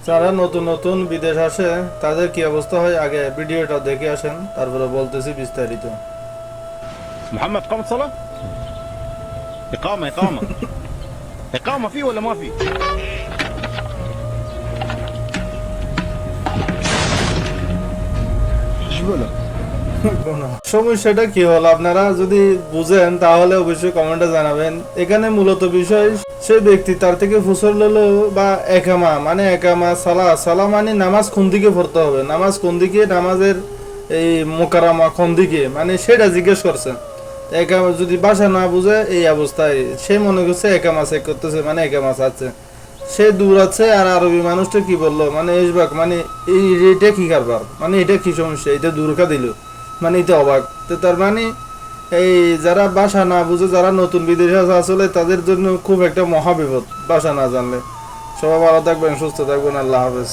যারা নতুন নতুন বিদেশ আসে তাদের কি অবস্থা হয় আগে ভিডিওটা দেখে আসেন, তারপরে বলতেছি বিস্তারিত। محمد قام صلاة. إقامة إقامة في ولا ما في؟ إيش بقولك؟ সমস্যাটা কি হলো আপনারা যদি বুঝেন তাহলে অবশ্যই কমেন্টে জানাবেন। এখানে মূলত বিষয় সেই ব্যক্তি তার থেকে ফুসল হলো বা একামা মানে একামা সালা মানে নামাজ কোন দিকে পড়তে হবে, নামাজ কোন দিকে, নামাজের এই মোকারামা কোন দিকে, মানে সেটা জিজ্ঞেস করছেন। একামা যদি ভাষা না বুঝে এই অবস্থায় সে মনে করছে একামা চেক করতেছে মানে একামা আছে, সে দূর আছে। আর আরবি মানুষটা কি বললো মানে ইসবাক মানে এটা কি কারবার, মানে এটা কি সমস্যা, এটা দূরকা দিল, মানে এটা অবাক। তো তার মানে এই যারা ভাষা না বুঝে, যারা নতুন বিদেশে আছে আসলে তাদের জন্য খুব একটা মহাবিপদ ভাষা না জানলে। সবাই ভালো থাকবেন, সুস্থ থাকবেন, আল্লাহ হাফেজ।